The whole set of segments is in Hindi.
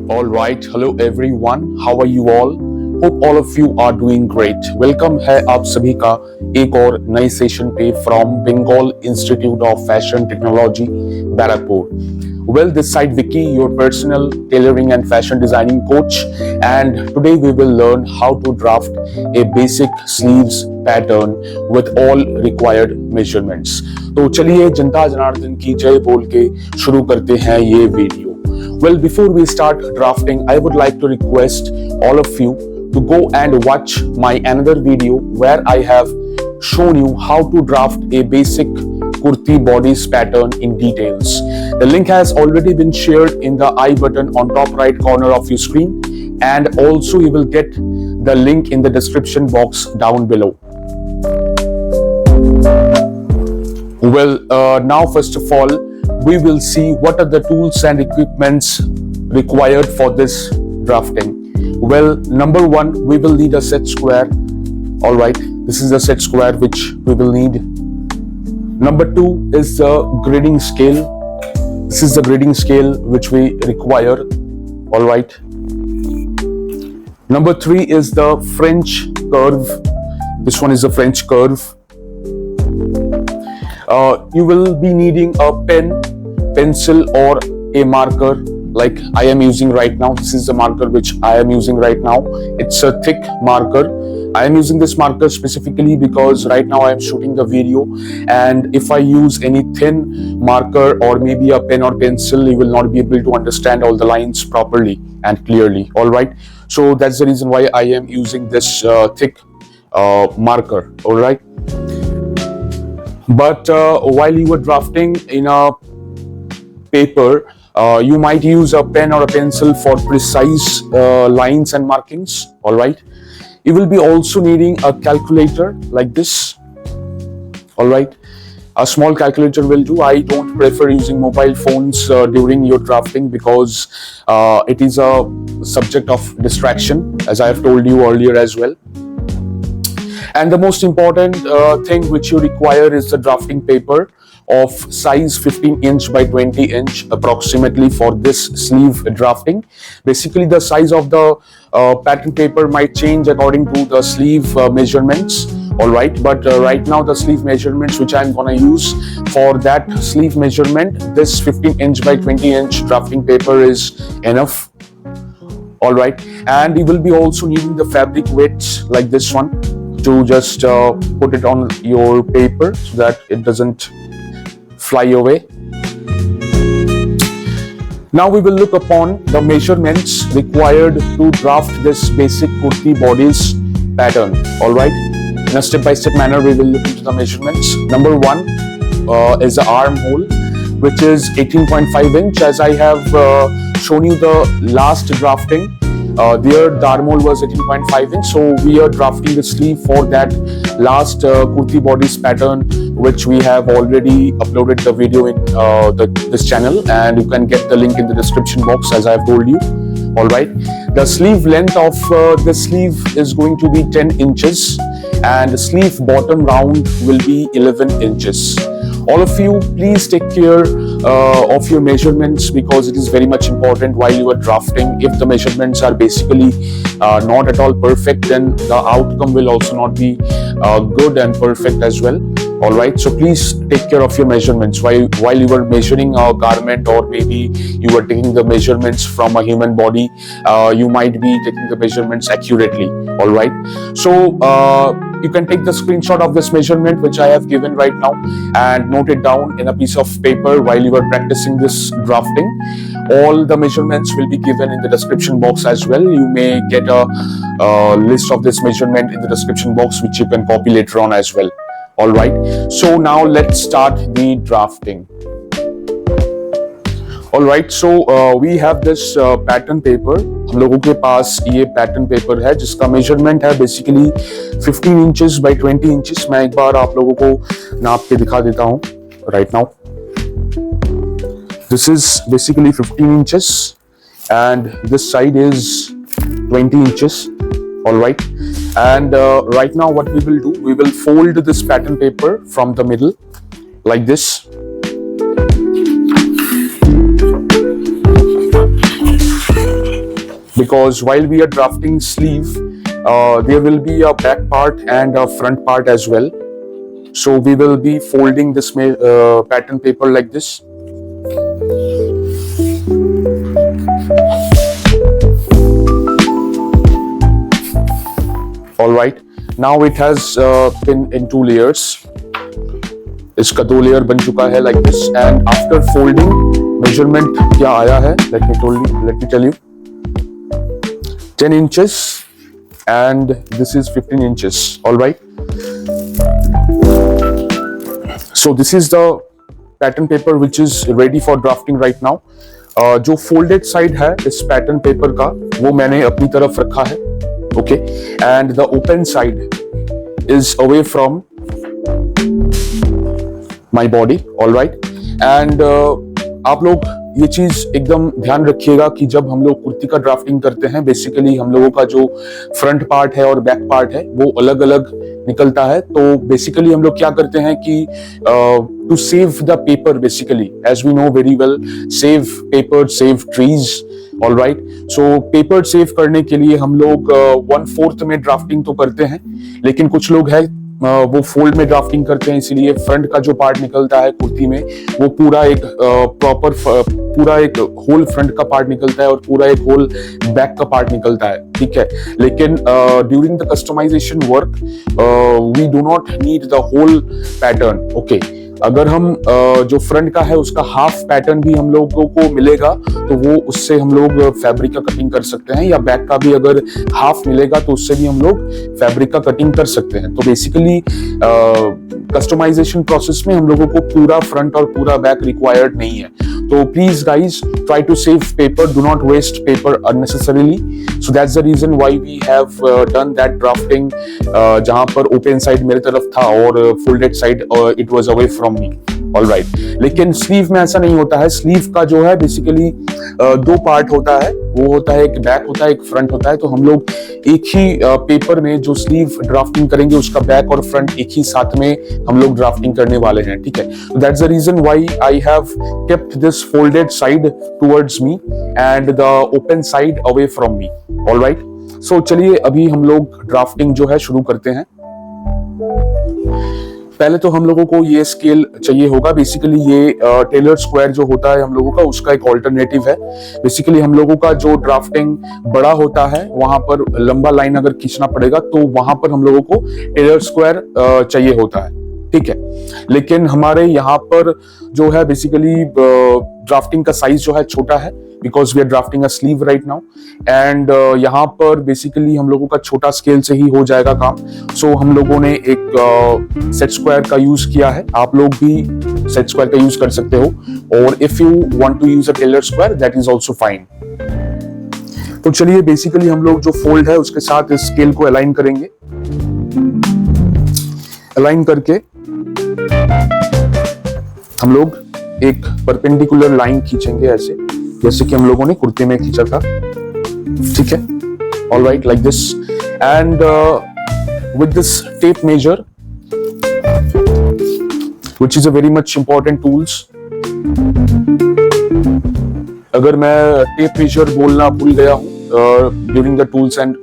All right, hello everyone. How are you all? Hope all of you are doing great. Welcome है आप सभी का एक और नए सेशन पे from Bengal Institute of Fashion Technology, Barrackpur. Well, this side Vicky, your personal tailoring and fashion designing coach, and today we will learn how to draft a basic sleeves pattern with all required measurements. तो चलिए जनता जनार्दन की जय बोल के शुरू करते हैं ये video. Well, before we start drafting, I would like to request all of you to go and watch my another video where I have shown you how to draft a basic kurti bodice pattern in details. The link has already been shared in the I button on top right corner of your screen, and also you will get the link in the description box down below. Well, now first of all, we will see what are the tools and equipments required for this drafting. Well, number one, we will need a set square. All right, this is the set square which we will need. Number two is the grading scale. This is the grading scale which we require. All right. Number three is the French curve. This one is the French curve. You will be needing a pen, pencil or a marker like I am using right now. This is the marker which I am using right now. It's a thick marker. I am using this marker specifically because right now I am shooting the video, and if I use any thin marker or maybe a pen or pencil, you will not be able to understand all the lines properly and clearly. All right, so that's the reason why I am using this thick marker. All right. But while you are drafting in a paper, you might use a pen or a pencil for precise lines and markings. All right. You will be also needing a calculator like this. All right. A small calculator will do. I don't prefer using mobile phones during your drafting because it is a subject of distraction, as I have told you earlier as well. And the most important thing which you require is the drafting paper of size 15 inch by 20 inch approximately for this sleeve drafting. Basically, the size of the pattern paper might change according to the sleeve measurements. All right, but right now the sleeve measurements which I'm gonna use for that sleeve measurement, this 15 inch by 20 inch drafting paper is enough. All right, and you will be also needing the fabric weights like this one to just put it on your paper so that it doesn't fly away. Now we will look upon the measurements required to draft this basic kurti bodice pattern. All right, in a step-by-step manner we will look into the measurements. Number one is the armhole, which is 18.5 inch. As I have shown you the last drafting, there the armhole was 18.5 inch, so we are drafting the sleeve for that last kurti bodice pattern, which we have already uploaded the video in this channel, and you can get the link in the description box as I have told you. All right, the sleeve length of the sleeve is going to be 10 inches and the sleeve bottom round will be 11 inches. All of you, please take care of your measurements because it is very much important while you are drafting. If the measurements are basically not at all perfect, then the outcome will also not be good and perfect as well. All right, so please take care of your measurements while you are measuring a garment, or maybe you are taking the measurements from a human body. You might be taking the measurements accurately. All right, so you can take the screenshot of this measurement which I have given right now and note it down in a piece of paper while you are practicing this drafting. All the measurements will be given in the description box as well. You may get a list of this measurement in the description box which you can copy later on as well. All right, so now let's start the drafting. All right, so we have this pattern paper. हम लोगों के पास ये पैटर्न पेपर है जिसका मेजरमेंट है बेसिकली 15 इंचेस बाय 20 इंचेस. मैं एक बार आप लोगों को नाप के दिखा देता हूँ right now. This is basically 15 inches and this side is 20 inches. All right, and right now what we will do, we will fold this pattern paper from the middle like this. because while we are drafting sleeve, there will be a back part and a front part as well. So we will be folding this pattern paper like this. All right, now it has been in 2 layers. इसका 2 लेयर बन चुका है like this, and after folding measurement क्या आया है, let me tell you 10 inches and this is 15 inches. All right, so this is the pattern paper which is ready for drafting right now. जो folded side है इस pattern paper का वो मैंने अपनी तरफ रखा है, okay, and the open side is away from my body. All right, and आप लोग ये चीज एकदम ध्यान रखिएगा कि जब हम लोग कुर्ती का ड्राफ्टिंग करते हैं, बेसिकली हम लोगों का जो फ्रंट पार्ट है और बैक पार्ट है वो अलग अलग निकलता है. तो बेसिकली हम लोग क्या करते हैं कि to save the paper, basically as we know very well, save paper save trees. All right, so paper save करने के लिए हम लोग 1/4 में ड्राफ्टिंग तो करते हैं, लेकिन कुछ लोग हैं वो फोल्ड में ड्राफ्टिंग करते हैं, इसीलिए फ्रंट का जो पार्ट निकलता है कुर्ती में वो पूरा एक पूरा एक होल फ्रंट का पार्ट निकलता है और पूरा एक होल बैक का पार्ट निकलता है. ठीक है, लेकिन during the customization work we do not need the whole pattern. Okay, अगर हम जो फ्रंट का है उसका हाफ पैटर्न भी हम लोगों को मिलेगा तो वो उससे हम लोग फैब्रिक का कटिंग कर सकते हैं, या बैक का भी अगर हाफ मिलेगा तो उससे भी हम लोग फैब्रिक का कटिंग कर सकते हैं. तो बेसिकली कस्टमाइजेशन प्रोसेस में हम लोगों को पूरा फ्रंट और पूरा बैक रिक्वायर्ड नहीं है. तो please guys try to save paper, do not waste paper unnecessarily. So that's the reason why we have done that drafting, जहां पर ओपन साइड मेरे तरफ था और folded side it was away from me. All right, लेकिन स्लीव में ऐसा नहीं होता है. स्लीव का जो है बेसिकली 2 पार्ट होता है, वो होता है एक बैक होता है एक फ्रंट होता है. तो हम लोग एक ही पेपर में जो स्लीव ड्राफ्टिंग करेंगे उसका बैक और फ्रंट एक ही साथ में हम लोग ड्राफ्टिंग करने वाले हैं. ठीक है, that's the reason why I have kept this folded side towards me and the open side away from me. All right, so चलिए अभी हम लोग ड्राफ्टिंग जो है शुरू करते हैं. पहले तो हम लोगों को ये स्केल चाहिए होगा. बेसिकली ये टेलर स्क्वायर जो होता है हम लोगों का उसका एक ऑल्टरनेटिव है. बेसिकली हम लोगों का जो ड्राफ्टिंग बड़ा होता है वहां पर लंबा लाइन अगर खींचना पड़ेगा तो वहां पर हम लोगों को टेलर स्क्वायर चाहिए होता है. ठीक है, लेकिन हमारे यहाँ पर जो है बेसिकली ड्राफ्टिंग का साइज जो है छोटा है, because we are drafting a sleeve right now, and यहाँ पर बेसिकली हम लोगों का छोटा स्केल से ही हो जाएगा काम. सो हम लोगों ने एक सेट स्क्वायर का यूज किया है. आप लोग भी सेट स्क्वायर का यूज कर सकते हो, और if you want to use a tailor square that is also fine. तो चलिए बेसिकली हम लोग जो फोल्ड है उसके साथ इस स्केल को अलाइन करेंगे. अलाइन करके हम लोग एक परपेंडिकुलर लाइन खींचेंगे ऐसे, जैसे कि हम लोगों ने कुर्ते में खींचा था. ठीक है, all right, like this, and with this tape major which is a very much important tools. अगर मैं टेप मेजर बोलना भूल गया हूं during the tools and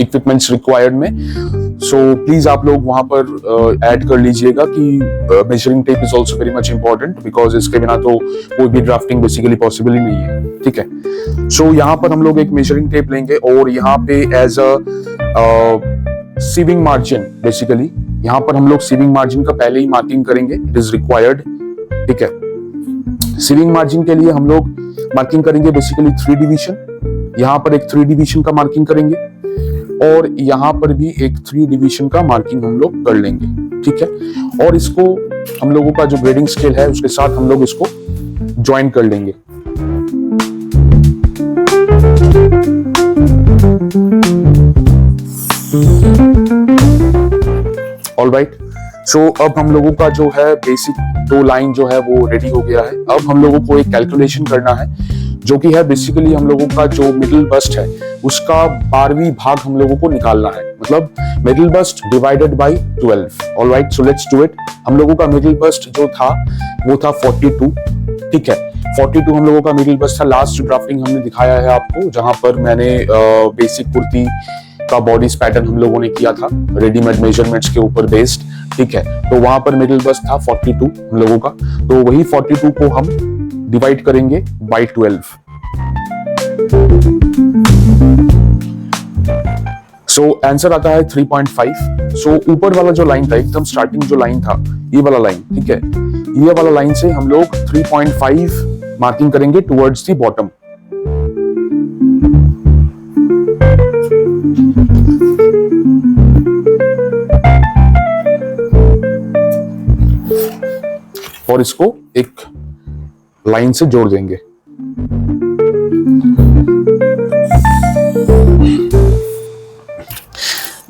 equipments required में, सो प्लीज आप लोग वहां पर ऐड कर लीजिएगा कि measuring tape is also very much important, because इसके बिना तो कोई भी ड्राफ्टिंग बेसिकली पॉसिबल ही नहीं है. ठीक है, सो यहाँ पर हम लोग एक मेजरिंग टेप लेंगे और यहाँ पे as a sewing margin, basically यहाँ पर हम लोग सीविंग मार्जिन का पहले ही मार्किंग करेंगे, इट इज रिक्वायर्ड. ठीक है, सीविंग मार्जिन के लिए हम लोग मार्किंग करेंगे बेसिकली 3 डिवीजन. यहाँ पर एक 3 डिवीजन का मार्किंग करेंगे और यहाँ पर भी एक 3 डिवीजन का मार्किंग हम लोग कर लेंगे. ठीक है, और इसको हम लोगों का जो ग्रेडिंग स्केल है उसके साथ हम लोग इसको ज्वाइन कर लेंगे. ऑल राइट, सो अब हम लोगों का जो है बेसिक 2 लाइन जो है वो रेडी हो गया है. अब हम लोगों को एक कैलकुलेशन करना है जो कि है बेसिकली हम लोगों का जो मिडिल बस्ट है उसका 12वीं भाग हम लोगों को निकालना है, मतलब middle bust divided by 12. All right, so let's do it. हम लोगों का मिडिल बस्ट जो था वो था 42. ठीक है, 42 हम लोगों का मिडिल बस्ट था। लास्ट ड्राफ्टिंग हमने दिखाया है आपको, जहां पर मैंने बेसिक कुर्ती का बॉडीज पैटर्न हम लोगों ने किया था रेडीमेड मेजरमेंट्स के ऊपर बेस्ड, ठीक है। तो वहां पर मिडिल बस्ट था 42 हम लोगों का, तो वही 42 को हम डिवाइड करेंगे बाय 12। सो आंसर आता है 3.5। सो ऊपर वाला जो लाइन था, एकदम स्टार्टिंग जो लाइन था, ये वाला लाइन, ठीक है, ये वाला लाइन से हम लोग 3.5 मार्किंग करेंगे टुवर्ड्स दी बॉटम। और इसको एक लाइन से जोड़ देंगे।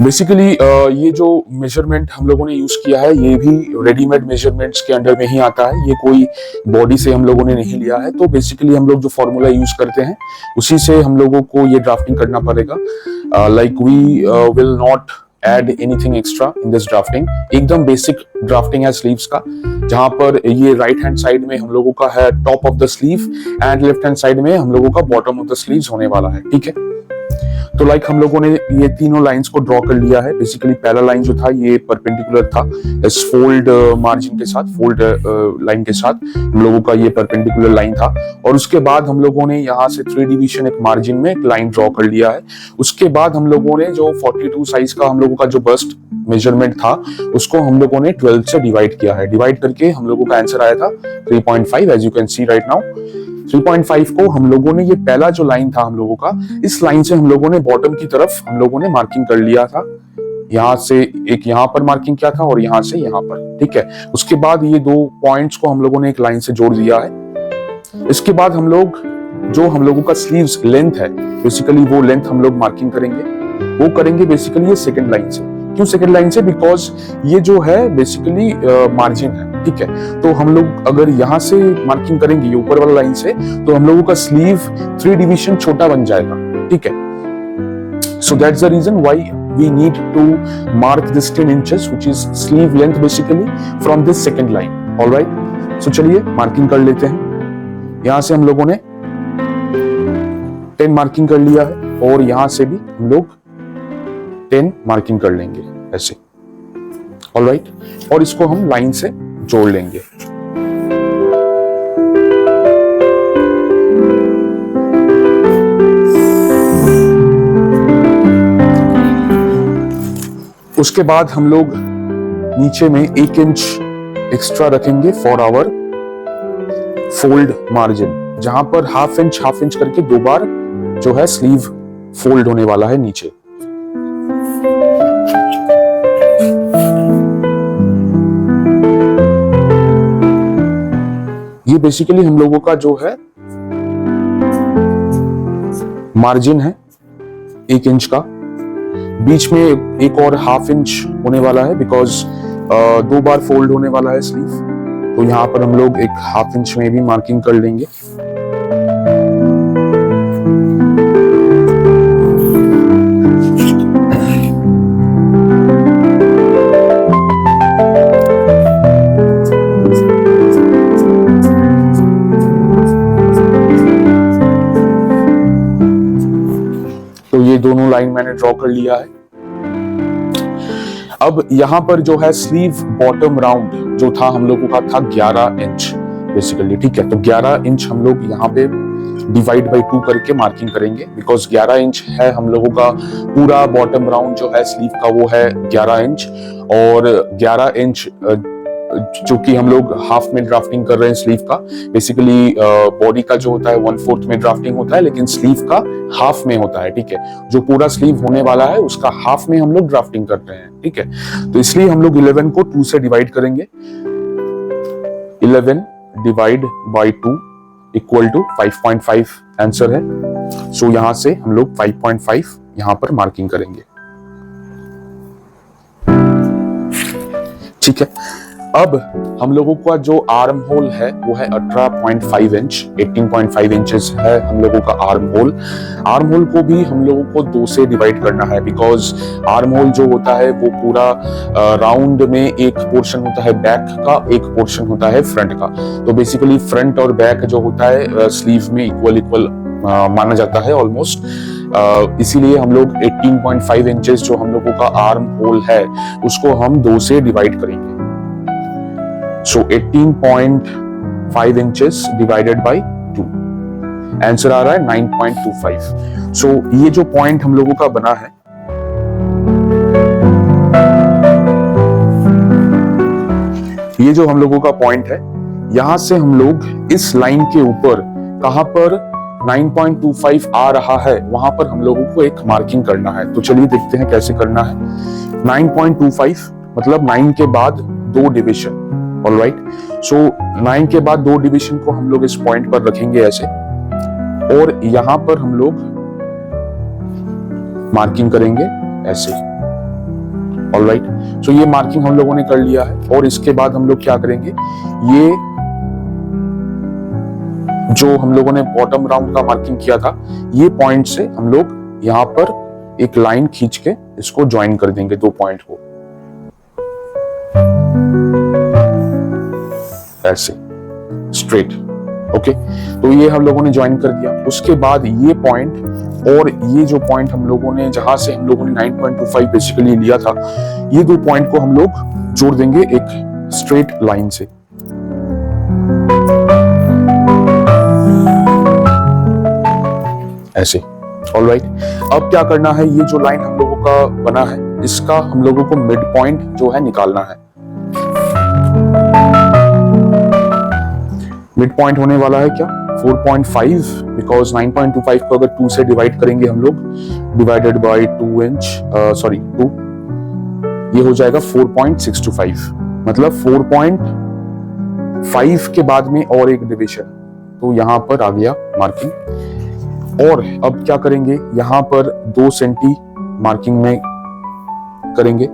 बेसिकली ये जो मेजरमेंट हम लोगों ने यूज किया है, ये भी रेडीमेड मेजरमेंट्स के अंडर में ही आता है, ये कोई बॉडी से हम लोगों ने नहीं लिया है। तो बेसिकली हम लोग जो फॉर्मूला यूज करते हैं उसी से हम लोगों को ये ड्राफ्टिंग करना पड़ेगा। Like we will not add anything extra in this drafting. एकदम बेसिक ड्राफ्टिंग है स्लीव्स का, जहां पर ये राइट हैंड साइड में हम लोगों का है top of the sleeve and left hand side में हम लोगों का बॉटम ऑफ द स्लीव्स होने वाला है, ठीक है। तो लाइक हम लोगों ने ये तीनों लाइंस को ड्रॉ कर लिया है। बेसिकली पहला लाइन जो था ये परपेंडिकुलर था इस फोल्ड मार्जिन के साथ, फोल्ड लाइन के साथ हम लोगों का ये परपेंडिकुलर लाइन था। और उसके बाद हम लोगों ने यहाँ से 3 डिवीजन एक मार्जिन में एक लाइन ड्रॉ कर लिया है। उसके बाद हम लोगों ने जो 42 साइज का हम लोगों का जो बस्ट मेजरमेंट था उसको हम लोगों ने 12 से डिवाइड किया है। डिवाइड करके हम लोगों का आंसर आया था 3.5, as you can see right now. 3.5 को हम लोगों ने, ये पहला जो लाइन था हम लोगों का, इस लाइन से हम लोगों ने बॉटम की तरफ हम लोगों ने मार्किंग कर लिया था। यहाँ से एक यहाँ पर मार्किंग किया था और यहाँ से यहाँ पर, ठीक है। उसके बाद ये 2 पॉइंट्स को हम लोगों ने एक लाइन से जोड़ दिया है। इसके बाद हम लोग जो हम लोगों का स्लीव्स लेंथ है, बेसिकली वो लेंथ हम लोग मार्किंग करेंगे, वो करेंगे बेसिकली ये सेकेंड लाइन से। क्यों सेकेंड लाइन से? बिकॉज ये जो है बेसिकली मार्जिन है, ठीक है। तो हम लोग अगर यहाँ से मार्किंग करेंगे ये ऊपर वाला लाइन से, तो हम लोगों का स्लीव 3 डिवीजन छोटा बन जाएगा, ठीक है। So that's the reason why we need to mark this 10 inches which is sleeve length basically from this second line. All right, so चलिए मार्किंग कर लेते हैं। यहाँ से हम लोगों ने 10 मार्किंग कर लिया है और यहाँ से भी हम लोग 10 मार्किंग कर लेंगे ऐसे। ऑलराइट, और इसको हम लाइन से जोड़ लेंगे। उसके बाद हम लोग नीचे में 1 इंच एक्स्ट्रा रखेंगे फॉर आवर फोल्ड मार्जिन, जहां पर हाफ इंच करके 2 बार जो है स्लीव फोल्ड होने वाला है नीचे। ये बेसिकली हम लोगों का जो है मार्जिन है 1 इंच का। बीच में एक और हाफ इंच होने वाला है बिकॉज 2 बार फोल्ड होने वाला है स्लीव, तो यहाँ पर हम लोग एक हाफ इंच में भी मार्किंग कर लेंगे। ये दोनों लाइन मैंने ड्रॉ कर लिया है। अब यहाँ पर जो है स्लीव बॉटम राउंड जो था हम लोगों का था 11 इंच बेसिकली, ठीक है। तो 11 इंच हम लोग यहाँ पे डिवाइड बाई 2 करके मार्किंग करेंगे बिकॉज 11 इंच है हम लोगों का पूरा बॉटम राउंड जो है स्लीव का, वो है 11 इंच। और 11 इंच जो कि हम लोग हाफ में ड्राफ्टिंग कर रहे हैं स्लीव का। बेसिकली बॉडी का जो होता है 1/4 में ड्राफ्टिंग होता है, लेकिन स्लीव का हाफ में होता है, ठीक है। जो पूरा स्लीव होने वाला है उसका हाफ में हम लोग ड्राफ्टिंग कर रहे हैं, ठीक है। तो इसलिए हम लोग 11 को 2 से डिवाइड करेंगे। 11 divide by 2 equal to 5.5 answer है। सो यहां से हम लोग 5.5 यहां पर मार्किंग करेंगे, ठीक है। अब हम लोगों का जो आर्म होल है वो है 18.5 इंच, 18.5 इंचेस है हम लोगों का आर्म होल। आर्म होल को भी हम लोगों को 2 से डिवाइड करना है, बिकॉज आर्म होल जो होता है वो पूरा राउंड में एक पोर्शन होता है बैक का, एक पोर्शन होता है फ्रंट का। तो बेसिकली फ्रंट और बैक जो होता है स्लीव में इक्वल माना जाता है ऑलमोस्ट। इसीलिए हम लोग 18.5 इंचेस जो हम लोगों का आर्म होल है उसको हम 2 से डिवाइड करेंगे। So 18.5 inches divided by 2, answer आ रहा है 9.25। So ये जो पॉइंट हम लोगों का बना है, ये जो हम लोगों का पॉइंट है, यहां से हम लोग इस लाइन के ऊपर कहां पर 9.25 आ रहा है वहां पर हम लोगों को एक मार्किंग करना है। तो चलिए देखते हैं कैसे करना है। 9.25 मतलब 9 के बाद 2 डिविजन। ऑलराइट, सो 9 के बाद 2 डिविजन को हम लोग इस पॉइंट पर रखेंगे ऐसे, और यहां पर हम लोग मार्किंग करेंगे ऐसे। ऑलराइट, सो ये मार्किंग हम लोगों ने कर लिया है, और इसके बाद हम लोग क्या करेंगे, ये जो हम लोगों ने बॉटम राउंड का मार्किंग किया था, ये पॉइंट से हम लोग यहां पर एक लाइन खींच के इसको ज्वाइन कर देंगे 2 पॉइंट को ऐसे स्ट्रेट। ओके, तो ये हम लोगों ने ज्वाइन कर दिया। उसके बाद ये पॉइंट और ये जो पॉइंट हम लोगों ने जहां से हम लोगों ने 9.25 बेसिकली लिया था, ये 2 पॉइंट को हम लोग जोड़ देंगे एक स्ट्रेट लाइन से। ऐसे। ऑलराइट, अब क्या करना है, ये जो लाइन हम लोगों का बना है इसका हम लोगों को मिड पॉइंट जो है निकालना है। मिड पॉइंट होने वाला है क्या, 4.5, बिकॉज 9.25 को अगर 2 से डिवाइड करेंगे हम लोग, डिवाइडेड बाय 2 इंच, 2, ये हो जाएगा 4.625, मतलब 4.5 के बाद में और एक डिविजन, तो यहां पर आ गया मार्किंग। और अब क्या करेंगे, यहां पर 2 सेंटी मार्किंग में करेंगे,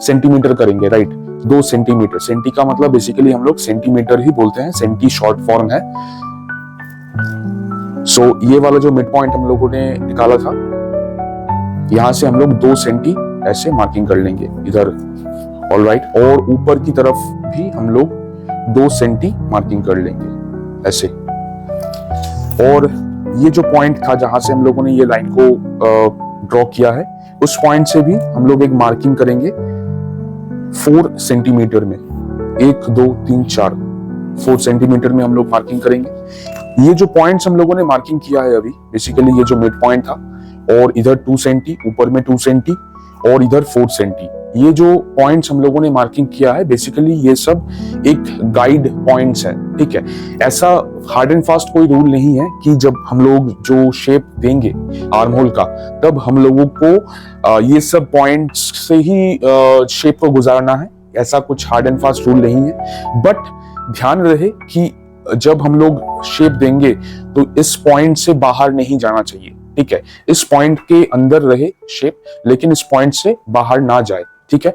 सेंटीमीटर करेंगे, राइट, 2 सेंटीमीटर। सेंटी का मतलब बेसिकली हम लोग सेंटीमीटर ही बोलते हैं, सेंटी शॉर्ट फॉर्म है। सो ये वाला जो मिड पॉइंट हम लोगों ने निकाला था, यहां से हम लोग 2 सेंटी ऐसे मार्किंग कर लेंगे इधर। ऑलराइट, और ऊपर की तरफ भी हम लोग 2 सेंटी मार्किंग कर लेंगे ऐसे। और ये जो पॉइंट था जहां से हम लोगों ने ये लाइन को ड्रॉ किया है, उस पॉइंट से भी हम लोग एक मार्किंग करेंगे 4 सेंटीमीटर में, 1 2 3 4, 4 सेंटीमीटर में हम लोग मार्किंग करेंगे। ये जो पॉइंट्स हम लोगों ने मार्किंग किया है अभी, बेसिकली ये जो मिड पॉइंट था, और इधर 2 सेंटी, ऊपर में 2 सेंटी, और इधर 4 सेंटी, ये जो पॉइंट्स हम लोगों ने मार्किंग किया है, बेसिकली ये सब एक गाइड पॉइंट्स है। ठीक है, ऐसा हार्ड एंड फास्ट कोई रूल नहीं है कि जब हम लोग जो शेप देंगे आर्म होल का, तब हम लोगों को ये सब पॉइंट्स से ही शेप को गुजारना है। ऐसा कुछ हार्ड एंड फास्ट रूल नहीं है, बट ध्यान रहे कि जब हम लोग शेप देंगे तो इस पॉइंट से बाहर नहीं जाना चाहिए। ठीक है, इस पॉइंट के अंदर रहे शेप, लेकिन इस पॉइंट से बाहर ना जाए। ठीक है,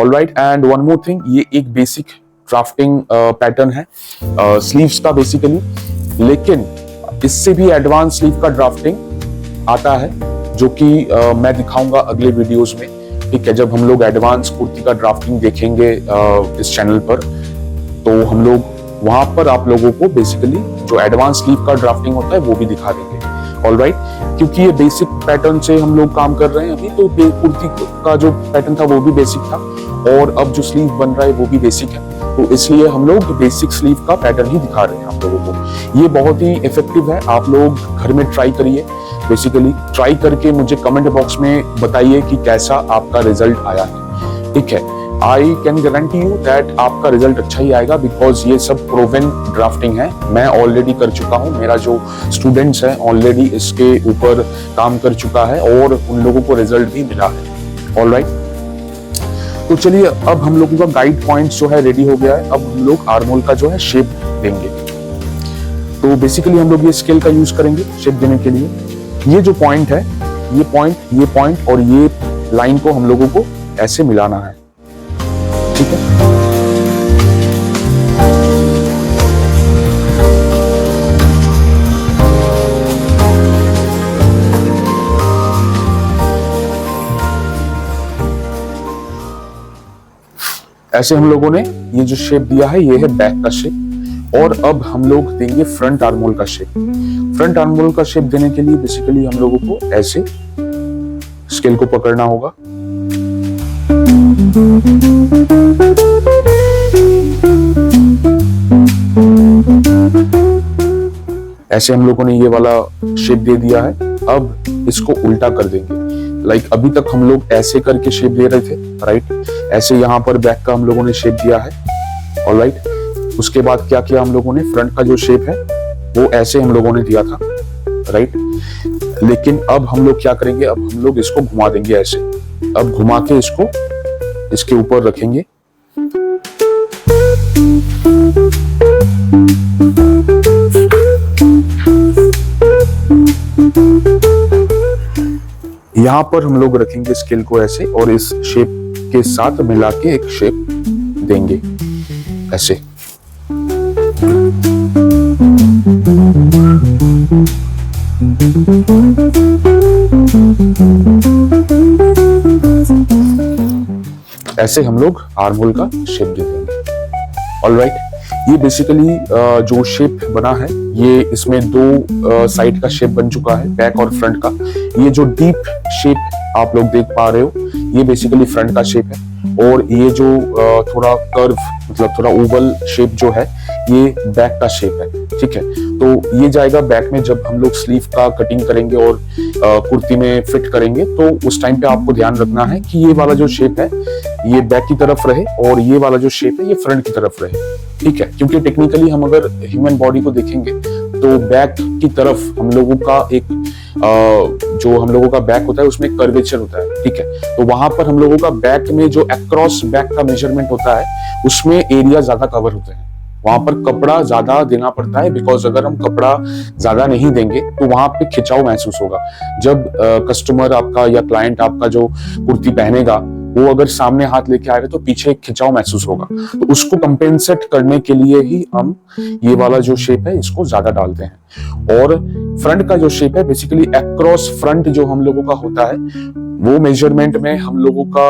alright, and one more thing, ये एक बेसिक ड्राफ्टिंग पैटर्न है स्लीव्स का बेसिकली, लेकिन इससे भी एडवांस स्लीव का ड्राफ्टिंग आता है, जो कि मैं दिखाऊंगा अगले वीडियोस में। ठीक है, जब हम लोग एडवांस कुर्ती का ड्राफ्टिंग देखेंगे इस चैनल पर, तो हम लोग वहां पर आप लोगों को बेसिकली जो एडवांस स्लीव का ड्राफ्टिंग होता है वो भी दिखा देंगे। ऑलराइट, क्योंकि ये बेसिक पैटर्न से हम लोग काम कर रहे हैं अभी, तो कुर्ती का जो पैटर्न था वो भी बेसिक था, और अब जो स्लीव बन रहा है वो भी बेसिक है, तो इसलिए हम लोग बेसिक स्लीव का पैटर्न ही दिखा रहे हैं आप लोगों को। ये बहुत ही इफेक्टिव है, आप लोग घर में ट्राई करिए, बेसिकली ट्राई करके मुझे कमेंट बॉक्स में बताइए कि कैसा आपका रिजल्ट आया है। ठीक है, I can guarantee you that आपका रिजल्ट अच्छा ही आएगा, बिकॉज ये सब प्रूवन ड्राफ्टिंग है, मैं ऑलरेडी कर चुका हूँ, मेरा जो स्टूडेंट्स हैं ऑलरेडी इसके ऊपर काम कर चुका है, और उन लोगों को रिजल्ट भी मिला है। ऑलराइट, तो चलिए अब हम लोगों का गाइड पॉइंट जो है रेडी हो गया है। अब हम लोग आर्म होल का जो है शेप देंगे। तो बेसिकली हम लोग ये स्केल का यूज करेंगे शेप देने के लिए। ये जो पॉइंट है, ये पॉइंट और ये लाइन को हम लोगों को ऐसे मिलाना है। ठीक है, ऐसे हम लोगों ने ये जो शेप दिया है ये है बैक का शेप। और अब हम लोग देंगे फ्रंट आर्महोल का शेप। फ्रंट आर्महोल का शेप देने के लिए बेसिकली हम लोगों को ऐसे स्केल को पकड़ना होगा। ऐसे हम लोगों ने ये वाला शेप दे दिया है। अब इसको उल्टा कर देंगे। लाइक अभी तक हम लोग ऐसे करके शेप दे रहे थे, राइट। ऐसे यहाँ पर बैक का हम लोगों ने शेप दिया है, ऑलराइट। उसके बाद क्या किया हम लोगों ने, फ्रंट का जो शेप है वो ऐसे हम लोगों ने दिया था, राइट। लेकिन अब हम लोग क्या करेंगे, अब हम लोग इसको घुमा देंगे ऐसे। अब घुमा के इसको इसके ऊपर रखेंगे। यहां पर हम लोग रखेंगे स्केल को ऐसे और इस शेप के साथ मिला के एक शेप देंगे ऐसे। ऐसे हम लोग आर्महोल का शेप दे देंगे, ऑलराइट। ये बेसिकली जो शेप बना है ये इसमें दो साइड का शेप बन चुका है, बैक और फ्रंट का। ये जो डीप शेप आप लोग देख पा रहे हो ये बेसिकली फ्रंट का शेप है। और ये जो थोड़ा कर्व मतलब थोड़ा ओवल शेप जो है ये बैक का शेप है, ठीक है। तो ये जाएगा बैक में जब हम लोग स्लीव का कटिंग करेंगे और कुर्ती में फिट करेंगे। तो उस टाइम पे आपको ध्यान रखना है कि ये वाला जो शेप है ये बैक की तरफ रहे और ये वाला जो शेप है ये फ्रंट की तरफ रहे, ठीक है। क्योंकि टेक्निकली हम अगर ह्यूमन बॉडी को देखेंगे तो बैक की तरफ हम लोगों का एक जो हम लोगों का बैक होता है उसमें कर्वेचर होता है, ठीक है। तो वहां पर हम लोगों का बैक में जो अक्रॉस बैक का मेजरमेंट होता है उसमें एरिया ज्यादा कवर होते हैं। वहां पर कपड़ा ज्यादा देना पड़ता है, बिकॉज अगर हम कपड़ा ज्यादा नहीं देंगे तो वहां पे खिंचाव महसूस होगा। जब कस्टमर आपका या क्लाइंट आपका जो कुर्ती पहनेगा वो अगर सामने हाथ लेके आएगा तो पीछे एक खिंचाव महसूस होगा। तो उसको कंपेंसेट करने के लिए ही हम ये वाला जो शेप है इसको ज्यादा डालते हैं। और फ्रंट का जो शेप है बेसिकली अक्रॉस फ्रंट जो हम लोगों का होता है वो मेजरमेंट में हम लोगों का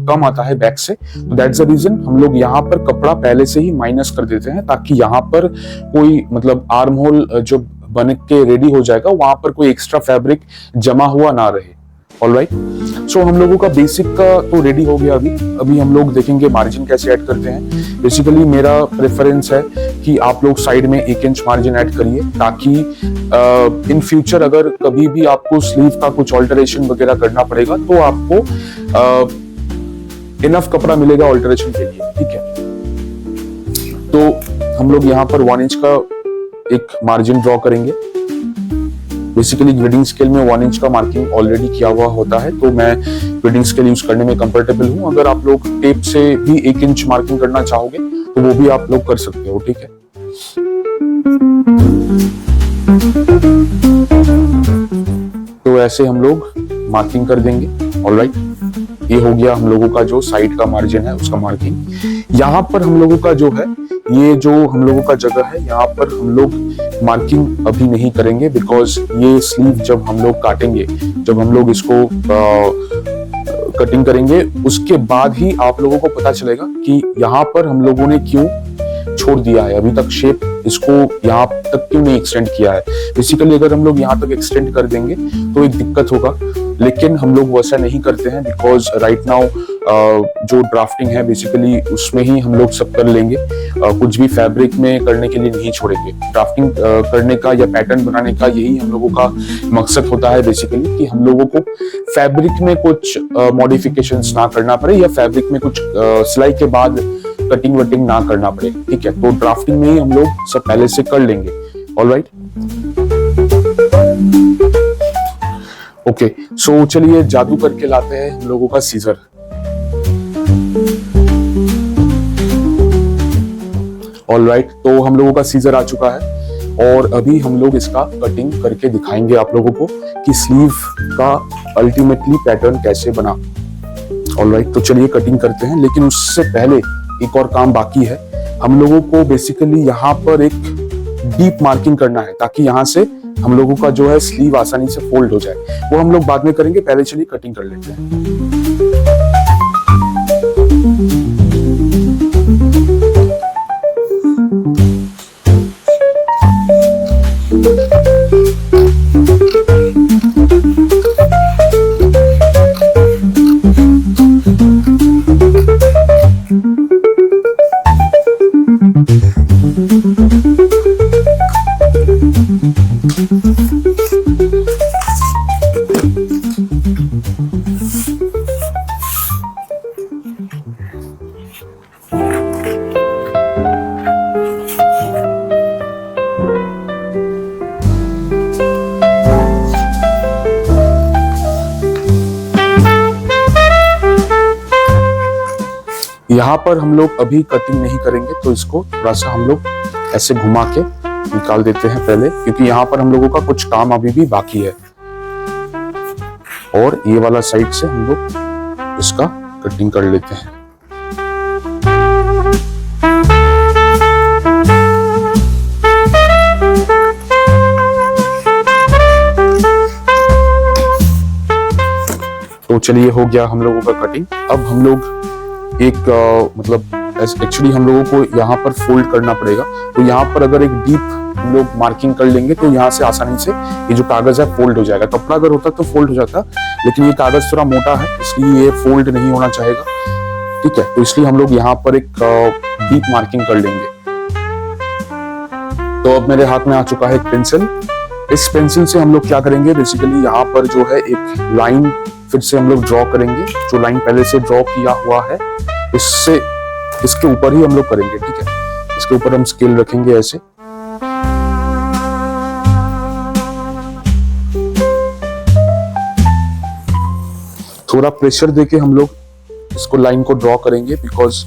कम आता है बैक से। तो दैट्स द रीजन हम लोग यहाँ पर कपड़ा पहले से ही माइनस कर देते हैं ताकि यहाँ पर कोई मतलब आर्म होल जो बन के रेडी हो जाएगा वहां पर कोई एक्स्ट्रा फैब्रिक जमा हुआ ना रहे, ऑलराइट। सो हम लोगों का बेसिक का तो रेडी हो गया। अभी हम लोग देखेंगे मार्जिन कैसे ऐड करते हैं। बेसिकली मेरा प्रेफरेंस है कि आप लोग साइड में 1 इंच मार्जिन ऐड करिए ताकि इन फ्यूचर अगर कभी भी आपको स्लीव का कुछ ऑल्टरेशन वगैरह करना पड़ेगा तो आपको इनफ कपड़ा मिलेगा ऑल्टरेशन के लिए, ठीक है। तो हम लोग यहाँ पर 1 इंच का एक मार्जिन ड्रॉ करेंगे। बेसिकली ग्रेडिंग स्केल में 1 इंच का मार्किंग ऑलरेडी किया हुआ होता है तो मैं ग्रेडिंग स्केल यूज करने में कंफर्टेबल हूं। अगर आप लोग टेप से भी 1 इंच मार्किंग करना चाहोगे तो वो भी आप लोग कर सकते हो, ठीक है। तो ऐसे हम लोग मार्किंग कर देंगे, ऑलराइट। ये हो गया हम लोगों का जो साइड का मार्जिन है उसका मार्किंग। यहाँ पर हम लोगों का जो है ये जो हम लोगों का जगह है यहाँ पर हम लोग मार्किंग अभी नहीं करेंगे, बिकॉज ये स्लीव जब हम लोग काटेंगे, जब हम लोग इसको कटिंग करेंगे उसके बाद ही आप लोगों को पता चलेगा कि यहाँ पर हम लोगों ने क्यों छोड़ दिया है, अभी तक शेप इसको यहाँ तक क्यों नहीं एक्सटेंड किया है। बेसिकली अगर हम लोग यहाँ तक एक्सटेंड कर देंगे तो एक दिक्कत होगा, लेकिन हम लोग वैसा नहीं करते हैं बिकॉज राइट नाउ जो ड्राफ्टिंग है बेसिकली उसमें ही हम लोग सब कर लेंगे। कुछ भी फैब्रिक में करने के लिए नहीं छोड़ेंगे। ड्राफ्टिंग करने का या पैटर्न बनाने का यही हम लोगों का मकसद होता है बेसिकली कि हम लोगों को फैब्रिक में कुछ मॉडिफिकेशंस ना करना पड़े या फैब्रिक में कुछ सिलाई के बाद कटिंग वटिंग ना करना पड़े, ठीक है। तो ड्राफ्टिंग में ही हम लोग सब पहले से कर लेंगे, ऑलराइट। ओके, सो चलिए जादू करके लाते हैं हम लोगों का सीजर। ऑलराइट, तो हम लोगों का सीजर आ चुका है और अभी हम लोग इसका कटिंग करके दिखाएंगे आप लोगों को कि स्लीव का अल्टीमेटली पैटर्न कैसे बना। ऑलराइट, तो चलिए कटिंग करते हैं, लेकिन उससे पहले एक और काम बाकी है। हम लोगों को बेसिकली यहाँ पर एक डीप मार्किंग करना है ताकि यहाँ से हम लोगों का जो है स्लीव आसानी से फोल्ड हो जाए। वो हम लोग बाद में करेंगे, पहले चलिए कटिंग कर लेते हैं। यहाँ पर हम लोग अभी कटिंग नहीं करेंगे, तो इसको थोड़ा सा हम लोग ऐसे घुमा के निकाल देते हैं पहले, क्योंकि यहाँ पर हम लोगों का कुछ काम अभी भी बाकी है। और ये वाला साइड से हम लोग इसका कटिंग कर लेते हैं। तो चलिए, हो गया हम लोगों का कटिंग। अब हम लोग एक मतलब एक्चुअली हम लोगों को यहाँ पर फोल्ड करना पड़ेगा। तो यहाँ पर अगर एक डीप हम लोग मार्किंग कर लेंगे तो यहाँ से आसानी से ये जो कागज है फोल्ड हो जाएगा। कपड़ा अगर होता तो फोल्ड हो जाता, लेकिन ये कागज थोड़ा मोटा है, इसलिए ये फोल्ड नहीं होना चाहेगा। ठीक है, तो इसलिए हम लोग यहाँ पर एक डीप मार्किंग कर लेंगे। तो अब मेरे हाथ में आ चुका है एक पेंसिल। इस पेंसिल से हम लोग क्या करेंगे, बेसिकली यहाँ पर जो है एक लाइन फिर से हम लोग ड्रॉ करेंगे। जो लाइन पहले से ड्रॉ किया हुआ है इससे इसके ऊपर ही हम लोग करेंगे। ठीक है, इसके ऊपर हम स्केल रखेंगे ऐसे। थोड़ा प्रेशर देके हम लोग इसको लाइन को ड्रॉ करेंगे, बिकॉज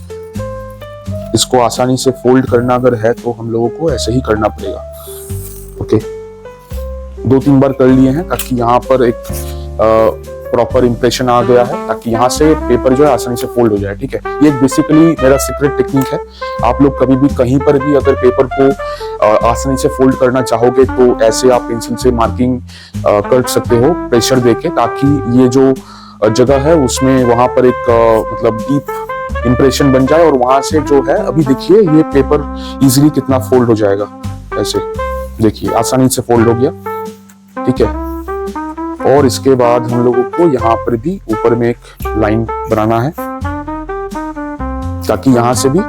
इसको आसानी से फोल्ड करना अगर है तो हम लोगों को ऐसे ही करना पड़ेगा। ओके, 2-3 बार कर लिए हैं ताकि यहाँ पर एक प्रॉपर इंप्रेशन आ गया है, ताकि यहाँ से पेपर जो है आसानी से फोल्ड हो जाए। ठीक है, ये बेसिकली मेरा सीक्रेट टेक्निक है। आप लोग कभी भी कहीं पर भी अगर पेपर को आसानी से फोल्ड करना चाहोगे तो ऐसे आप पेंसिल से मार्किंग कर सकते हो प्रेशर देके, ताकि ये जो जगह है उसमें वहां पर एक मतलब डीप इंप्रेशन बन जाए, और वहां से जो है अभी देखिए ये पेपर इजीली कितना फोल्ड हो जाएगा। ऐसे देखिए आसानी से फोल्ड हो गया। ठीक है, और इसके बाद हम लोगों को यहाँ पर भी ऊपर में एक लाइन बनाना है, ताकि यहाँ से भी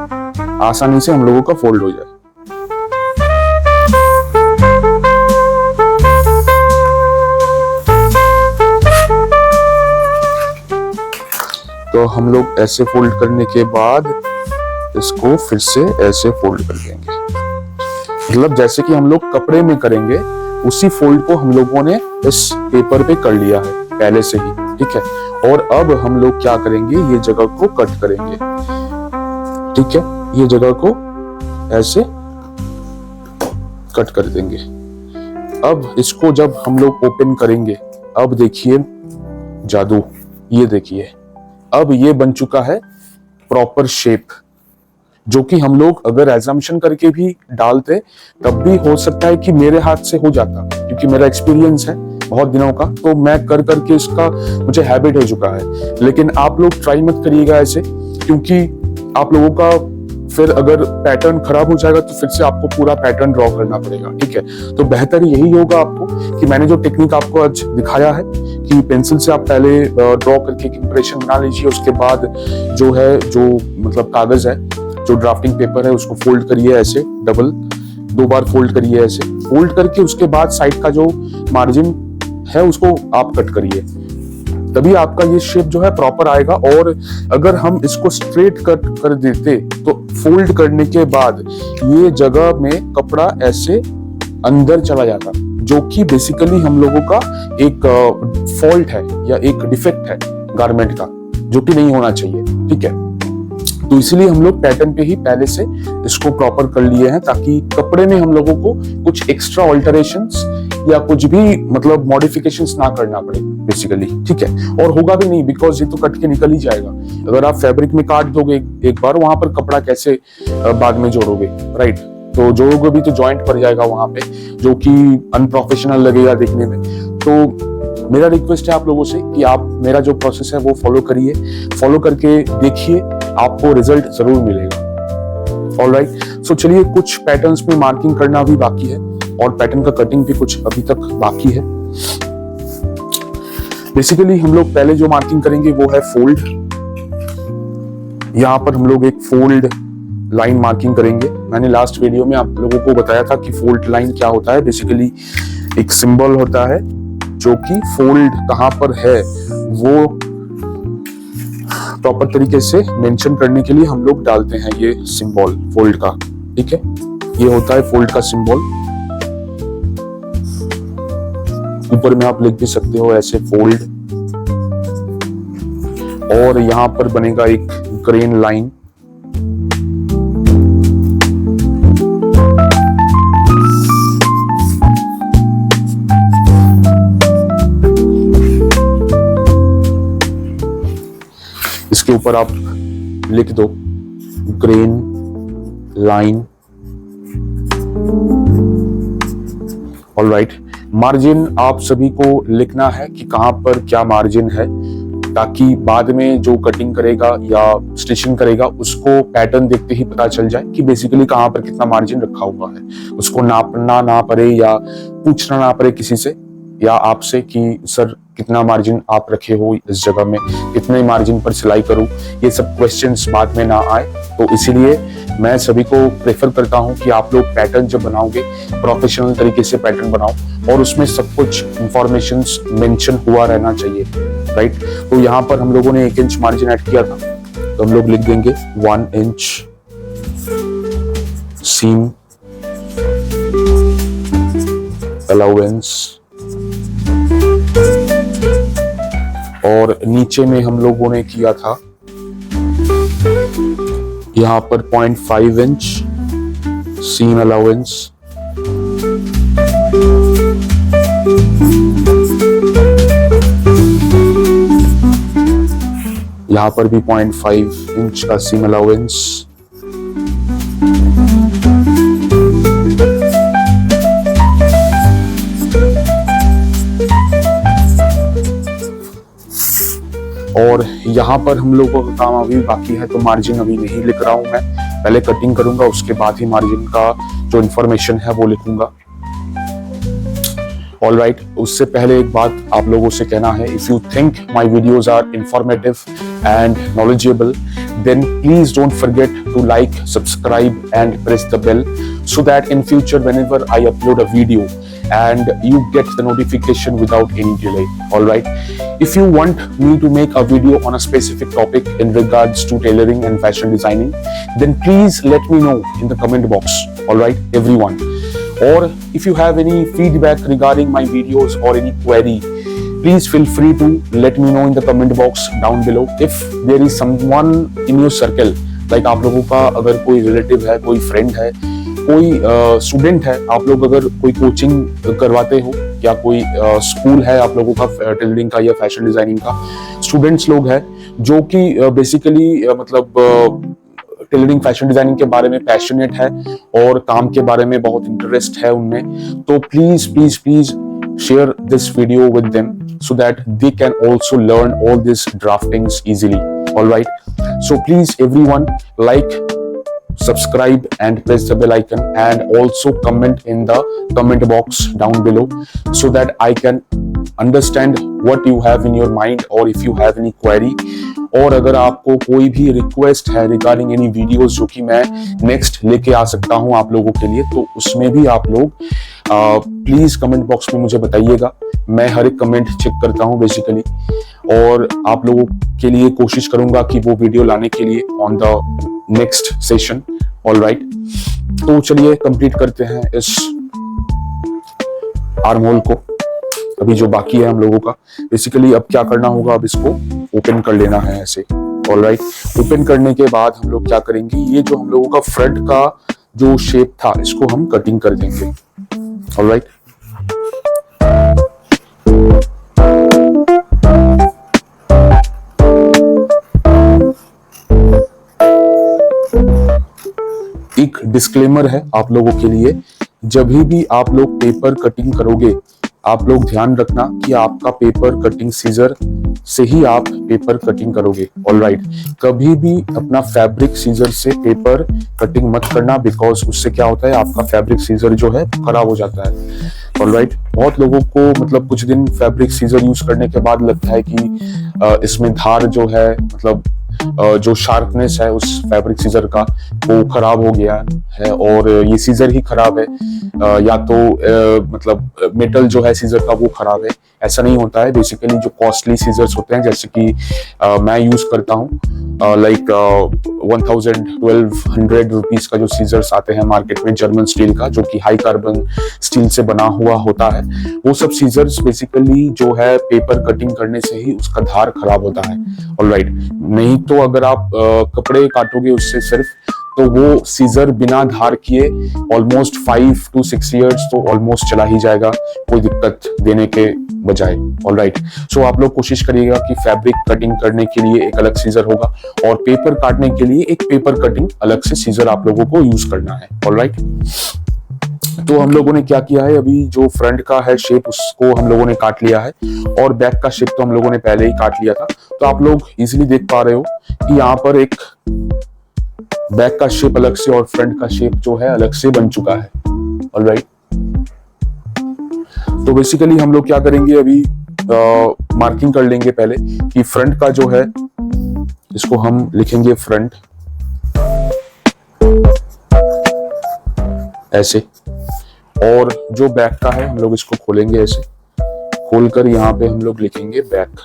आसानी से हम लोगों का फोल्ड हो जाए। तो हम लोग ऐसे फोल्ड करने के बाद इसको फिर से ऐसे फोल्ड कर देंगे, मतलब जैसे कि हम लोग कपड़े में करेंगे उसी फोल्ड को हम लोगों ने इस पेपर पे कर लिया है पहले से ही। ठीक है, और अब हम लोग क्या करेंगे, ये जगह को कट करेंगे। ठीक है, ये जगह को ऐसे कट कर देंगे। अब इसको जब हम लोग ओपन करेंगे, अब देखिए जादू, ये देखिए अब ये बन चुका है प्रॉपर शेप, जो कि हम लोग अगर एजम्पशन करके भी डालते तब भी हो सकता है कि मेरे हाथ से हो जाता, क्योंकि मेरा एक्सपीरियंस है बहुत दिनों का, तो मैं कर करके इसका मुझे हैबिट हो चुका है। लेकिन आप लोग ट्राई मत करिएगा ऐसे, क्योंकि आप लोगों का फिर अगर पैटर्न खराब हो जाएगा तो फिर से आपको पूरा पैटर्न ड्रॉ करना पड़ेगा। ठीक है, तो बेहतर यही होगा आपको कि मैंने जो टेक्निक आपको आज दिखाया है कि पेंसिल से आप पहले ड्रॉ करके इंप्रेशन बना लीजिए, उसके बाद जो है जो मतलब कागज है, जो ड्राफ्टिंग पेपर है, उसको फोल्ड करिए ऐसे, डबल 2 बार फोल्ड करिए ऐसे। फोल्ड करके उसके बाद साइड का जो मार्जिन है उसको आप कट करिए, तभी आपका ये शेप जो है प्रॉपर आएगा। और अगर हम इसको स्ट्रेट कट कर देते तो फोल्ड करने के बाद ये जगह में कपड़ा ऐसे अंदर चला जाता, जो कि बेसिकली हम लोगों का एक फॉल्ट है या एक डिफेक्ट है गारमेंट का, जो कि नहीं होना चाहिए। ठीक है, तो इसलिए हम लोग पैटर्न पे ही पहले से इसको प्रॉपर कर लिए हैं, ताकि कपड़े में हम लोगों को कुछ एक्स्ट्रा ऑल्टरेशंस या कुछ भी मतलब मॉडिफिकेशंस ना करना पड़े बेसिकली। ठीक है, और होगा भी नहीं, बिकॉज ये तो कट के निकल ही जाएगा। अगर आप फैब्रिक में काट दोगे एक बार, वहां पर कपड़ा कैसे बाद में जोड़ोगे, राइट? तो जोड़ोगे भी तो जॉइंट पड़ जाएगा वहां पे, जो कि अनप्रोफेशनल लगेगा देखने में। तो मेरा रिक्वेस्ट है आप लोगों से कि आप मेरा जो प्रोसेस है वो फॉलो करिए, फॉलो करके देखिए, आपको रिजल्ट जरूर मिलेगा। ऑलराइट, सो चलिए, कुछ पैटर्न्स में मार्किंग करना भी बाकी है और पैटर्न का कटिंग भी कुछ अभी तक बाकी है। बेसिकली हम लोग पहले जो मार्किंग करेंगे वो है फोल्ड। यहाँ पर हम लोग एक फोल्ड लाइन मार्किंग करेंगे। मैंने लास्ट वीडियो में आप लोगों को बताया था कि फोल्ड लाइन क्या होता है। बेसिकली एक सिंबल होता है जो कि फोल्ड कहाँ पर है वो प्रॉपर तरीके से मेंशन करने के लिए हम लोग डालते हैं ये सिंबल फोल्ड का। ठीक है, ये होता है फोल्ड का सिंबल। ऊपर में आप लिख भी सकते हो ऐसे फोल्ड, और यहाँ पर बनेगा एक ग्रेन लाइन ऊपर आप लिख दो ग्रेन लाइन। ऑलराइट, मार्जिन आप सभी को लिखना है कि कहां पर क्या मार्जिन है, ताकि बाद में जो कटिंग करेगा या स्टिचिंग करेगा उसको पैटर्न देखते ही पता चल जाए कि बेसिकली कहां पर कितना मार्जिन रखा हुआ है। उसको नापना ना पड़े या पूछना ना पड़े किसी से या आपसे कि सर कितना मार्जिन आप रखे हो इस जगह में, कितने मार्जिन पर सिलाई करूं, ये सब क्वेश्चंस बाद में ना आए। तो इसीलिए मैं सभी को प्रेफर करता हूं कि आप लोग पैटर्न जब बनाओगे प्रोफेशनल तरीके से पैटर्न बनाओ और उसमें सब कुछ इंफॉर्मेशंस मेंशन हुआ रहना चाहिए, राइट। तो यहाँ पर हम लोगों ने 1 इंच मार्जिन ऐड किया था, तो हम लोग लिख देंगे 1 इंच सीम अलाउंस। और नीचे में हम लोगों ने किया था यहां पर 0.5 इंच सीम अलाउंस। यहां पर भी 0.5 इंच का सीम अलाउंस। और यहाँ पर हम लोगों का काम अभी बाकी है, तो मार्जिन अभी नहीं लिख रहा हूं मैं, पहले कटिंग करूंगा उसके बाद ही मार्जिन का जो इंफॉर्मेशन है वो लिखूंगा। ऑलराइट, उससे पहले एक बात आप लोगों से कहना है, if you think my videos are informative and knowledgeable then please don't forget to like, subscribe and press the bell so that in future whenever I upload a video and you get the notification without any delay. All right, if you want me to make a video on a specific topic in regards to tailoring and fashion designing, then please let me know in the comment box. All right, everyone. Or if you have any feedback regarding my videos or any query, please feel free to let me know in the comment box down below. If there is someone in your circle, like आप लोगों का अगर कोई रिलेटिव है, कोई फ्रेंड है, कोई स्टूडेंट है, आप लोग अगर कोई कोचिंग करवाते हो या कोई स्कूल है आप लोगों का टेलरिंग का या फैशन डिजाइनिंग का, स्टूडेंट्स लोग हैं जो कि बेसिकली मतलब टेलरिंग फैशन डिजाइनिंग के बारे में पैशनेट है और काम के बारे में बहुत इंटरेस्ट है उनमें, तो please please please share this video with them so that they can also learn all these draftings easily. All right, so please everyone like, subscribe and press the bell icon and also comment in the comment box down below so that I can understand what you have in your mind or if you have any query. और अगर आपको कोई भी रिक्वेस्ट है रिगार्डिंग एनी वीडियोस जो कि मैं नेक्स्ट लेके आ सकता हूं आप लोगों के लिए, तो उसमें भी आप लोग प्लीज कमेंट बॉक्स में मुझे बताइएगा। मैं हर एक कमेंट चेक करता हूं बेसिकली और आप लोगों के लिए कोशिश करूंगा कि वो वीडियो लाने के लिए on the next session. All right, तो चलिए कंप्लीट करते हैं इस आर्म होल को। अभी जो बाकी है हम लोगों का, बेसिकली अब क्या करना होगा, अब इसको ओपन कर लेना है ऐसे। ऑलराइट, ओपन करने के बाद हम लोग क्या करेंगे, ये जो हम लोगों का फ्रंट का जो शेप था इसको हम कटिंग कर देंगे। ऑलराइट, एक डिस्क्लेमर है आप लोगों के लिए, जब भी आप लोग पेपर कटिंग करोगे आप लोग ध्यान रखना कि आपका पेपर कटिंग सीजर से ही आप पेपर कटिंग करोगे। ऑलराइट, कभी भी अपना फैब्रिक सीजर से पेपर कटिंग मत करना, बिकॉज उससे क्या होता है आपका फैब्रिक सीजर जो है खराब हो जाता है। ऑलराइट, बहुत लोगों को मतलब कुछ दिन फैब्रिक सीजर यूज करने के बाद लगता है कि इसमें धार जो है मतलब जो शार्पनेस है उस फैब्रिक सीजर का वो खराब हो गया है और ये सीजर ही खराब है या तो मतलब मेटल जो है सीजर का वो खराब है। ऐसा नहीं होता है। बेसिकली जो कॉस्टली सीजर्स होते हैं जैसे कि मैं यूज करता हूँ लाइक 1200 रुपीज का जो सीजर्स आते हैं मार्केट में जर्मन स्टील का, जो कि हाई कार्बन स्टील से बना हुआ होता है, वो सब सीजर्स बेसिकली जो है पेपर कटिंग करने से ही उसका धार खराब होता है। ऑलराइट, नहीं तो अगर आप कपड़े काटोगे उससे सिर्फ तो वो सीजर बिना धार किए ऑलमोस्ट 5 to 6 years तो ऑलमोस्ट चला ही जाएगा, कोई दिक्कत देने के बजाय। ऑलराइट, सो आप लोग कोशिश करिएगा कि फैब्रिक कटिंग करने के लिए एक अलग सीजर होगा और पेपर काटने के लिए एक पेपर कटिंग अलग से सीजर आप लोगों को यूज करना है। ऑलराइट, तो हम लोगों ने क्या किया है, अभी जो फ्रंट का है शेप उसको हम लोगों ने काट लिया है और बैक का शेप तो हम लोगों ने पहले ही काट लिया था। तो आप लोग इजीली देख पा रहे हो कि यहाँ पर एक बैक का शेप अलग से और फ्रंट का शेप जो है अलग से बन चुका है। ऑलराइट, तो बेसिकली हम लोग क्या करेंगे, अभी मार्किंग कर लेंगे पहले कि फ्रंट का जो है इसको हम लिखेंगे फ्रंट ऐसे, और जो बैक का है हम लोग इसको खोलेंगे ऐसे, खोलकर यहाँ पे हम लोग लिखेंगे बैक।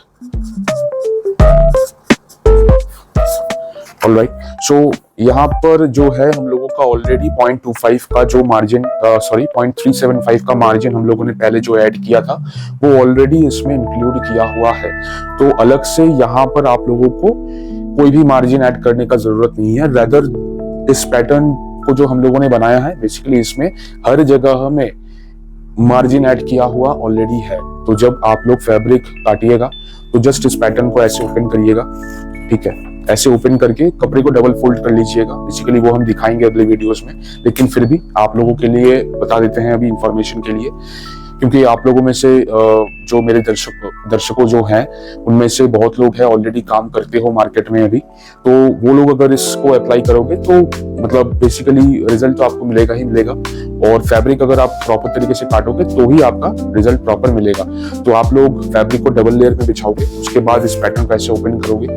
ऑलराइट, सो यहाँ पर जो है हम लोगों का ऑलरेडी 0.25 का जो मार्जिन 0.375 का मार्जिन हम लोगों ने पहले जो ऐड किया था वो ऑलरेडी इसमें इंक्लूड किया हुआ है। तो अलग से यहाँ पर आप लोगों को कोई भी मार्जिन ऐड करने का जरूरत नहीं है। रेदर इस पैटर्न को जो हम लोगों ने बनाया है बेसिकली इसमें हर जगह में मार्जिन ऐड किया हुआ ऑलरेडी है। तो जब आप लोग फैब्रिक काटिएगा तो जस्ट इस पैटर्न को ऐसे ओपन करिएगा, ठीक है, ऐसे ओपन करके कपड़े को डबल फोल्ड कर लीजिएगा। बेसिकली वो हम दिखाएंगे अगले वीडियोस में, लेकिन फिर भी आप लोगों के लिए बता देते हैं अभी इंफॉर्मेशन के लिए, क्योंकि आप लोगों में से जो मेरे दर्शकों जो हैं उनमें से बहुत लोग हैं ऑलरेडी काम करते हो मार्केट में अभी, तो वो लोग अगर इसको अप्लाई करोगे तो मतलब बेसिकली रिजल्ट तो आपको मिलेगा ही मिलेगा। और फैब्रिक अगर आप प्रॉपर तरीके से काटोगे तो ही आपका रिजल्ट प्रॉपर मिलेगा। तो आप लोग फैब्रिक को डबल लेयर में बिछाओगे, उसके बाद इस पैटर्न को ऐसे ओपन करोगे,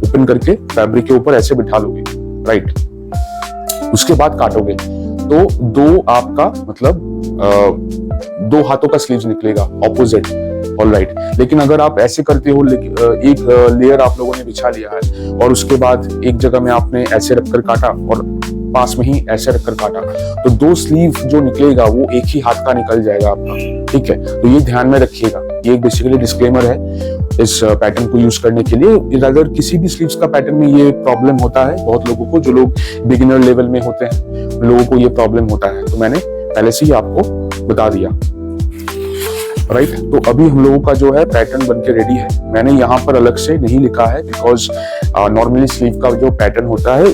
ओपन करके फैब्रिक के ऊपर ऐसे बिठा लोगे, राइट, उसके बाद काटोगे तो दो आपका मतलब 2 हाथों का स्लीव्स निकलेगा ऑपोजिट। ऑलराइट, लेकिन अगर आप ऐसे करते हो, एक लेयर आप लोगों ने बिछा लिया है और उसके बाद एक जगह में आपने ऐसे रखकर काटा और पास में ही ऐसे रखकर काटा, तो 2 स्लीव जो निकलेगा वो एक ही हाथ का निकल जाएगा आपका, ठीक है। तो ये ध्यान में रखिएगा, ये एक बेसिकली डिस्क्लेमर है इस पैटर्न को यूज करने के लिए। अगर किसी भी स्लीव्स का पैटर्न में ये प्रॉब्लम होता है बहुत लोगों को, जो लोग बिगिनर लेवल में होते हैं उन लोगों को ये प्रॉब्लम होता है, तो मैंने पहले से ही आपको बता दिया, राइट। तो अभी हम लोगों का जो है पैटर्न बनके रेडी है। मैंने यहाँ पर अलग से नहीं लिखा है बिकॉज नॉर्मली स्लीव का जो पैटर्न होता है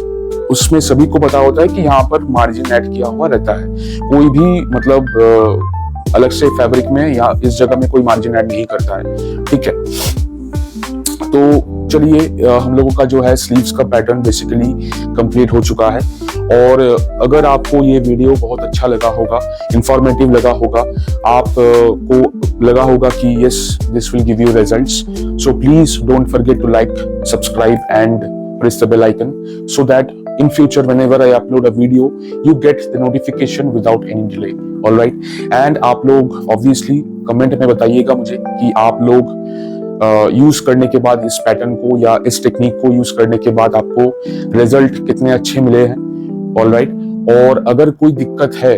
उसमें सभी को पता होता है कि यहाँ पर मार्जिन ऐड किया हुआ रहता है। कोई भी मतलब अलग से फैब्रिक में या इस जगह में कोई मार्जिन ऐड नहीं करता है, ठीक है। तो चलिए हम लोगों का जो है स्लीव्स का पैटर्न बेसिकली कंप्लीट हो चुका है। और अगर आपको ये वीडियो बहुत अच्छा लगा होगा, इंफॉर्मेटिव लगा होगा, आप को लगा होगा कि yes this will give you results, so please don't forget to like, subscribe and press the bell icon so that in future whenever I upload a video you get the notification without any delay. All right, and आप लोग obviously कमेंट में बताइएगा मुझे कि आप लोग यूज करने के बाद इस पैटर्न को या इस टेक्निक को यूज करने के बाद आपको रिजल्ट कितने अच्छे मिले हैं। ऑल राइट, और अगर कोई दिक्कत है,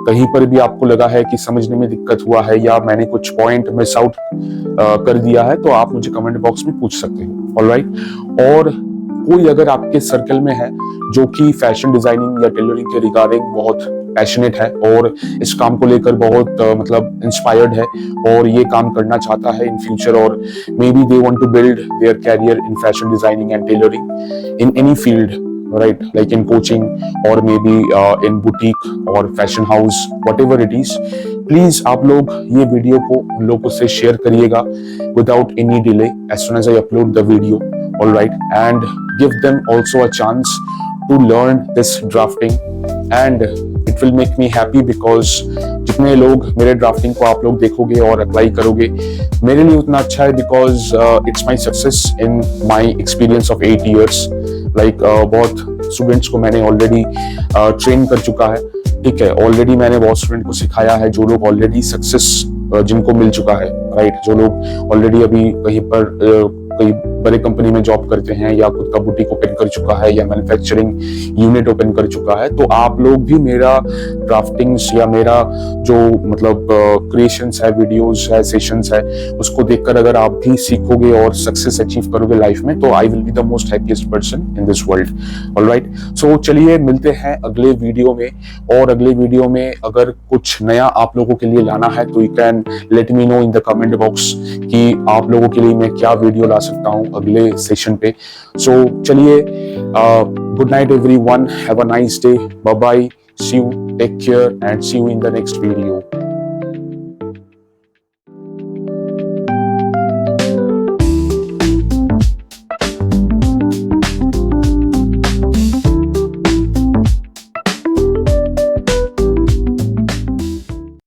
कहीं पर भी आपको लगा है कि समझने में दिक्कत हुआ है या मैंने कुछ पॉइंट मिस आउट कर दिया है, तो आप मुझे कमेंट बॉक्स में पूछ सकते हैं। ऑल राइट, और कोई अगर आपके सर्कल में है जो कि फैशन डिजाइनिंग या टेलरिंग के रिगार्डिंग बहुत पैशनेट है और इस काम को लेकर बहुत मतलब इंस्पायर्ड है और ये काम करना चाहता है इन फ्यूचर, और maybe they want to build their career in fashion designing and tailoring in any field, right, like in coaching or maybe in boutique or fashion house, whatever it is, please आप लोग ये वीडियो को उन लोगों से शेयर करिएगा without any delay as soon as I upload the video. All right, and give them also a chance to learn this drafting and it will make me happy because जितने लोग मेरे ड्राफ्टिंग को आप लोग देखोगे और अप्लाई करोगे मेरे लिए उतना अच्छा है, because it's my success in my experience of 8 years. Like बहुत स्टूडेंट्स को मैंने ऑलरेडी ट्रेन कर चुका है, ठीक है। ऑलरेडी मैंने बहुत स्टूडेंट को सिखाया है जो लोग ऑलरेडी सक्सेस जिनको मिल चुका है, राइट, जो लोग ऑलरेडी अभी कहीं पर कहीं बड़े कंपनी में जॉब करते हैं या खुद का बुटीक ओपन कर चुका है या मैन्युफैक्चरिंग यूनिट ओपन कर चुका है, तो आप लोग भी मेरा ड्राफ्टिंग्स या मेरा जो मतलब क्रिएशंस है, वीडियोस है, सेशंस है, उसको देखकर अगर आप भी सीखोगे और सक्सेस अचीव करोगे लाइफ में, तो I will be the most happiest person in this world. All right, so चलिए मिलते हैं अगले वीडियो में। और अगले वीडियो में अगर कुछ नया आप लोगों के लिए लाना है तो you can let me know in the comment box कि आप लोगों के लिए मैं क्या वीडियो ला सकता हूं अगले सेशन पे। सो चलिए, good night everyone, have a nice day, bye bye, see you, take care and see you in the next video.